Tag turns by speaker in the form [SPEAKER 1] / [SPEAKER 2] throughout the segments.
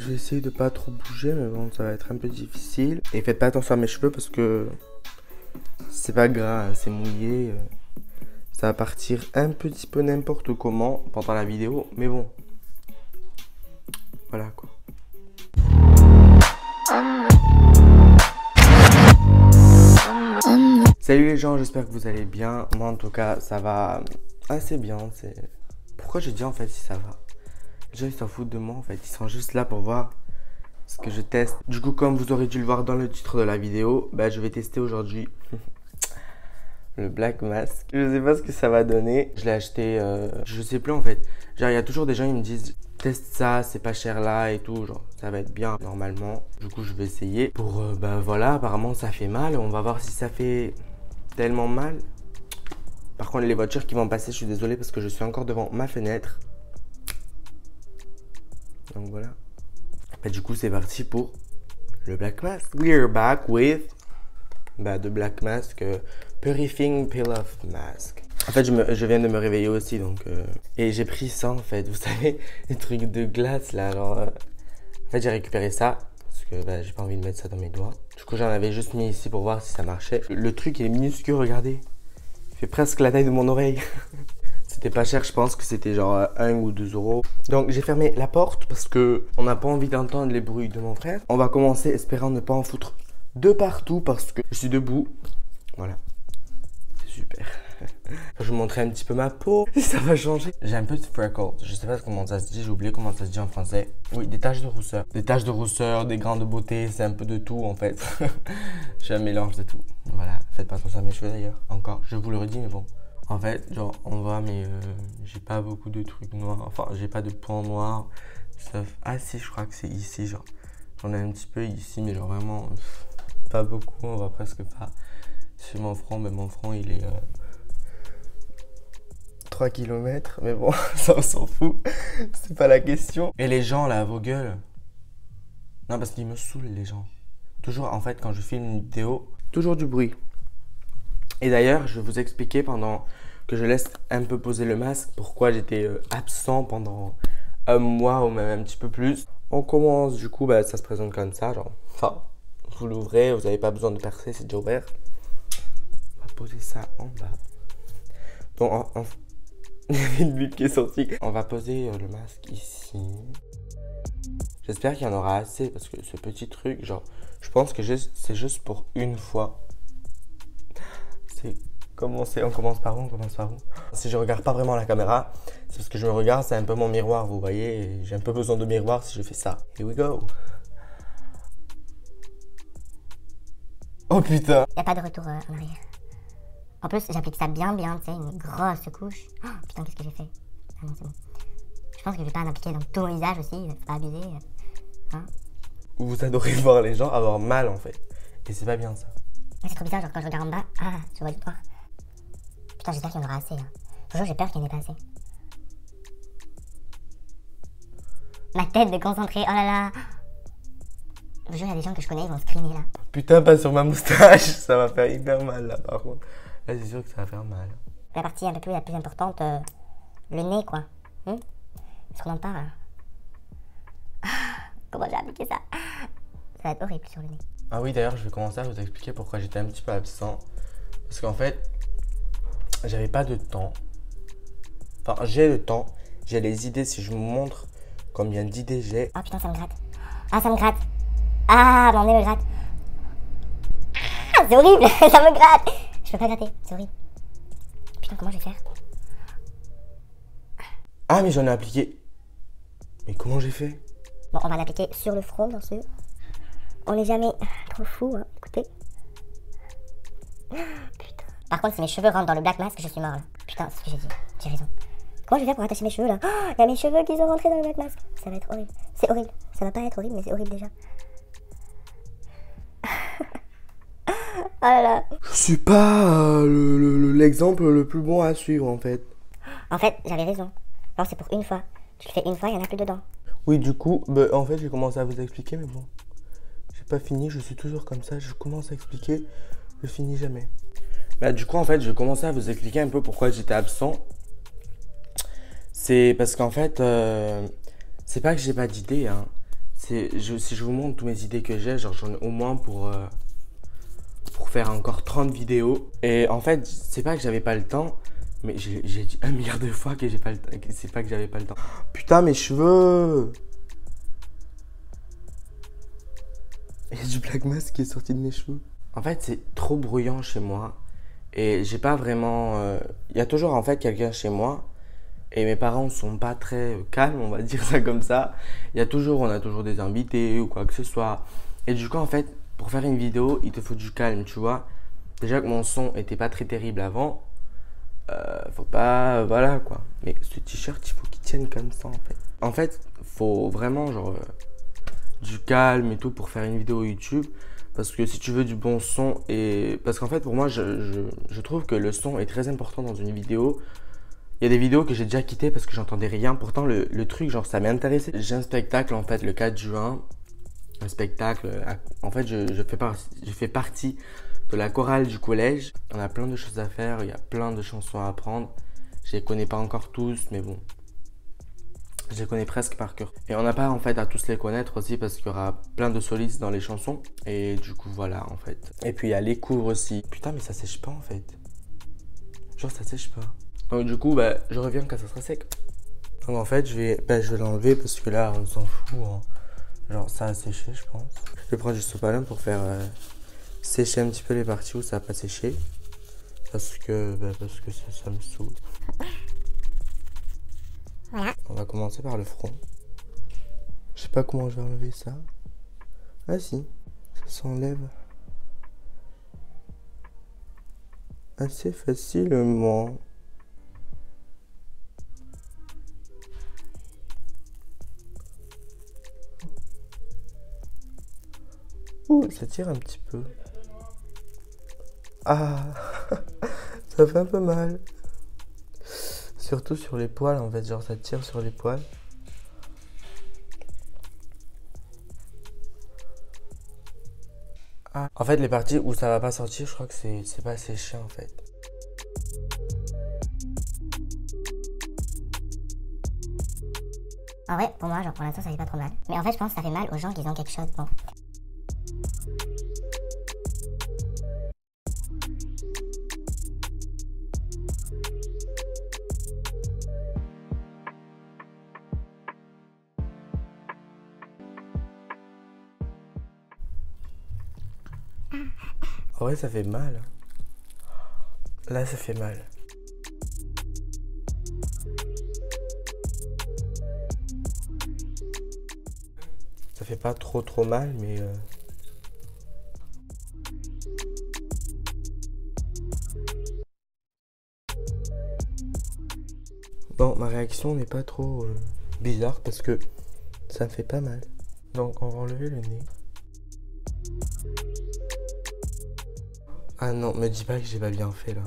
[SPEAKER 1] je vais essayer de pas trop bouger, mais bon, ça va être un peu difficile. Et faites pas attention à mes cheveux parce que c'est pas grave, c'est mouillé. Ça va partir un petit peu n'importe comment pendant la vidéo, mais bon. Voilà quoi. Salut les gens, j'espère que vous allez bien. Moi en tout cas, ça va assez bien. Pourquoi je dis en fait si ça va? Les gens ils s'en foutent de moi en fait. Ils sont juste là pour voir ce que je teste. Du coup, comme vous aurez dû le voir dans le titre de la vidéo, bah, je vais tester aujourd'hui le Black Mask. Je sais pas ce que ça va donner. Je l'ai acheté, je sais plus en fait. Genre, il y a toujours des gens qui me disent teste ça, c'est pas cher là et tout. Genre, ça va être bien normalement. Du coup, je vais essayer. Pour, bah voilà, apparemment ça fait mal. On va voir si ça fait tellement mal. Par contre, les voitures qui vont passer, je suis désolé parce que je suis encore devant ma fenêtre. Donc voilà. Bah, du coup, c'est parti pour le Black Mask. We're back with the Black Mask Purifying Peel Off Mask. En fait, je viens de me réveiller aussi, donc et j'ai pris ça en fait. Vous savez, les trucs de glace là. Alors, en fait, j'ai récupéré ça parce que bah, j'ai pas envie de mettre ça dans mes doigts. Du coup, j'en avais juste mis ici pour voir si ça marchait. Le truc il est minuscule, regardez. Il fait presque la taille de mon oreille. C'était pas cher, je pense que c'était genre 1 ou 2 euros. Donc j'ai fermé la porte parce que on n'a pas envie d'entendre les bruits de mon frère. On va commencer espérant ne pas en foutre de partout parce que je suis debout. Voilà, c'est super. Je vais vous montrer un petit peu ma peau, si ça va changer. J'ai un peu de freckles, je sais pas comment ça se dit, j'ai oublié comment ça se dit en français. Oui, des taches de rousseur. Des taches de rousseur, des grains de beauté, c'est un peu de tout en fait. J'ai un mélange de tout. Voilà, faites pas attention à mes cheveux d'ailleurs, encore, je vous le redis mais bon. En fait, genre, on voit, mais j'ai pas beaucoup de trucs noirs. Enfin, j'ai pas de points noirs. Sauf... Ah si, je crois que c'est ici, genre. J'en ai un petit peu ici, mais genre vraiment pas beaucoup. On voit presque pas. Sur mon front, mais mon front, il est 3 km. Mais bon, ça, on s'en fout. C'est pas la question. Et les gens, là, vos gueules. Non, parce qu'ils me saoulent, les gens. Toujours, en fait, quand je filme une vidéo, toujours du bruit. Et d'ailleurs, je vais vous expliquer pendant que je laisse un peu poser le masque pourquoi j'étais absent pendant un mois ou même un petit peu plus. On commence, du coup, bah, ça se présente comme ça, genre, enfin, vous l'ouvrez, vous n'avez pas besoin de percer, c'est déjà ouvert. On va poser ça en bas. Donc, il y avait une bulle qui est sortie. On va poser le masque ici. J'espère qu'il y en aura assez parce que ce petit truc, genre, je pense que c'est juste pour une fois. On commence par où? On commence par où? Si je regarde pas vraiment la caméra, c'est parce que je me regarde, c'est un peu mon miroir, vous voyez, et j'ai un peu besoin de miroir si je fais ça. Here we go! Oh putain!
[SPEAKER 2] Y a pas de retour en arrière. En plus, j'applique ça bien, tu sais, une grosse couche. Oh, putain, qu'est-ce que j'ai fait? Ah non, c'est bon. Je pense que je vais pas en appliquer dans tout mon visage aussi, faut pas abuser. Hein?
[SPEAKER 1] Vous adorez voir les gens avoir mal en fait. Et c'est pas bien ça.
[SPEAKER 2] C'est trop bizarre, genre quand je regarde en bas, je vois du noir. Putain, j'espère qu'il y en aura assez là. Toujours, j'ai peur qu'il n'y en ait pas assez. Ma tête de concentré, oh là là. Je vous jure, il y a des gens que je connais, ils vont screener là.
[SPEAKER 1] Putain, pas sur ma moustache, ça va faire hyper mal là par contre. Là, c'est sûr que ça va faire mal.
[SPEAKER 2] La partie un peu plus, la plus importante, le nez quoi. Est-ce qu'on en parle? Comment j'ai appliqué ça? Ça va être horrible sur le nez.
[SPEAKER 1] Ah oui, d'ailleurs, je vais commencer à vous expliquer pourquoi j'étais un petit peu absent. Parce qu'en fait, j'avais pas de temps. Enfin, j'ai le temps, j'ai les idées. Si je vous montre combien d'idées j'ai.
[SPEAKER 2] Oh putain, ça me gratte. Ah, ça me gratte. Ah, mon nez me gratte. Ah, c'est horrible, ça me gratte. Je peux pas gratter, c'est horrible. Putain, comment je vais faire?
[SPEAKER 1] Ah, mais j'en ai appliqué. Mais comment j'ai fait?
[SPEAKER 2] Bon, on va l'appliquer sur le front, bien sûr. On n'est jamais trop fou, hein, écoutez. Putain. Par contre, si mes cheveux rentrent dans le Black Mask, je suis mort là. Putain, c'est ce que j'ai dit, j'ai raison. Comment je vais faire pour attacher mes cheveux là? Oh, il y a mes cheveux qui sont rentrés dans le Black Mask. Ça va être horrible. C'est horrible. Ça va pas être horrible, mais c'est horrible déjà. Oh là là.
[SPEAKER 1] Je suis pas l'exemple le plus bon à suivre en fait.
[SPEAKER 2] En fait, j'avais raison. Alors c'est pour une fois. Tu le fais une fois, il y en a plus dedans.
[SPEAKER 1] Oui, du coup, en fait, j'ai commencé à vous expliquer, mais bon. J'ai pas fini, je suis toujours comme ça. Je commence à expliquer, je finis jamais. Bah, du coup, en fait, je vais commencer à vous expliquer un peu pourquoi j'étais absent. C'est parce qu'en fait, c'est pas que j'ai pas d'idée, hein. si je vous montre toutes mes idées que j'ai, genre j'en ai au moins pour faire encore 30 vidéos. Et en fait, c'est pas que j'avais pas le temps, mais j'ai dit 1 milliard de fois que j'ai pas le temps, c'est pas que j'avais pas le temps. Putain, mes cheveux! Il y a du black mask qui est sorti de mes cheveux. En fait, c'est trop bruyant chez moi. Et j'ai pas vraiment... Il y a toujours en fait quelqu'un chez moi. Et mes parents sont pas très calmes, on va dire ça comme ça. On a toujours des invités ou quoi que ce soit. Et du coup, en fait, pour faire une vidéo, il te faut du calme, tu vois. Déjà que mon son était pas très terrible avant. Faut pas... Voilà quoi. Mais ce t-shirt, il faut qu'il tienne comme ça en fait. En fait, faut vraiment genre... du calme et tout pour faire une vidéo YouTube. Parce que si tu veux du bon son et... Parce qu'en fait, pour moi, je trouve que le son est très important dans une vidéo. Il y a des vidéos que j'ai déjà quittées parce que j'entendais rien. Pourtant, le truc, genre, ça m'intéressait. J'ai un spectacle, en fait, le 4 juin. Un spectacle... En fait, je fais partie de la chorale du collège. On a plein de choses à faire. Il y a plein de chansons à apprendre. Je les connais pas encore tous, mais bon. Je les connais presque par cœur. Et on n'a pas en fait à tous les connaître aussi parce qu'il y aura plein de solistes dans les chansons. Et du coup voilà en fait. Et puis il y a les cours aussi. Putain mais ça sèche pas en fait. Genre ça sèche pas. Donc du coup bah je reviens quand ça sera sec. Donc en fait je vais l'enlever parce que là on s'en fout. Hein. Genre ça a séché je pense. Je vais prendre du sopalin pour faire sécher un petit peu les parties où ça n'a pas séché. Parce que ça me saoule.
[SPEAKER 2] Voilà.
[SPEAKER 1] On va commencer par le front. Je sais pas comment je vais enlever ça. Ah si, ça s'enlève assez facilement. Ouh, ça tire un petit peu. Ah, ça fait un peu mal. Surtout sur les poils en fait, genre ça tire sur les poils. Ah. En fait les parties où ça va pas sortir, je crois que c'est pas séché en fait.
[SPEAKER 2] En vrai, pour moi, genre pour l'instant, ça fait pas trop mal. Mais en fait, je pense que ça fait mal aux gens qui ont quelque chose. Bon.
[SPEAKER 1] En vrai ça fait mal. Là ça fait mal. Ça fait pas trop mal mais Bon, ma réaction n'est pas trop bizarre parce que ça me fait pas mal. Donc on va enlever le nez. Ah non, me dis pas que j'ai pas bien fait là.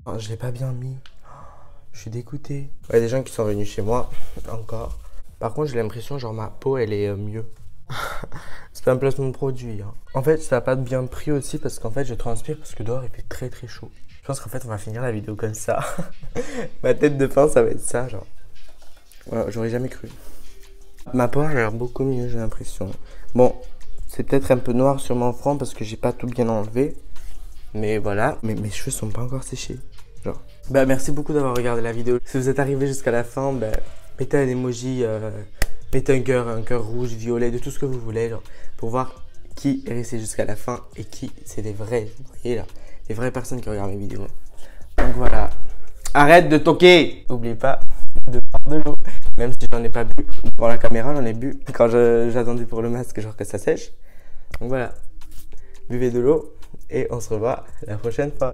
[SPEAKER 1] Oh, je l'ai pas bien mis. Je suis dégoûté. Il y a des gens qui sont venus chez moi, encore. Par contre, j'ai l'impression, genre, ma peau, elle est mieux. C'est pas un placement de produit. Hein. En fait, ça a pas bien pris aussi parce qu'en fait, je transpire parce que dehors, il fait très chaud. Je pense qu'en fait, on va finir la vidéo comme ça. Ma tête de fin, ça va être ça, genre. Voilà, j'aurais jamais cru. Ma peau a l'air beaucoup mieux, j'ai l'impression. Bon, c'est peut-être un peu noir sur mon front parce que j'ai pas tout bien enlevé. Mais voilà, mais mes cheveux sont pas encore séchés. Genre. Bah, merci beaucoup d'avoir regardé la vidéo. Si vous êtes arrivé jusqu'à la fin, bah, mettez un emoji, mettez un cœur rouge, violet, de tout ce que vous voulez, genre, pour voir qui est resté jusqu'à la fin et qui c'est des vrais, vous voyez là, les vraies personnes qui regardent mes vidéos. Donc voilà, arrête de toquer. N'oubliez pas de boire de l'eau, même si j'en ai pas bu. Pour la caméra, j'en ai bu quand j'attendais pour le masque, genre que ça sèche. Donc voilà, buvez de l'eau et on se revoit la prochaine fois.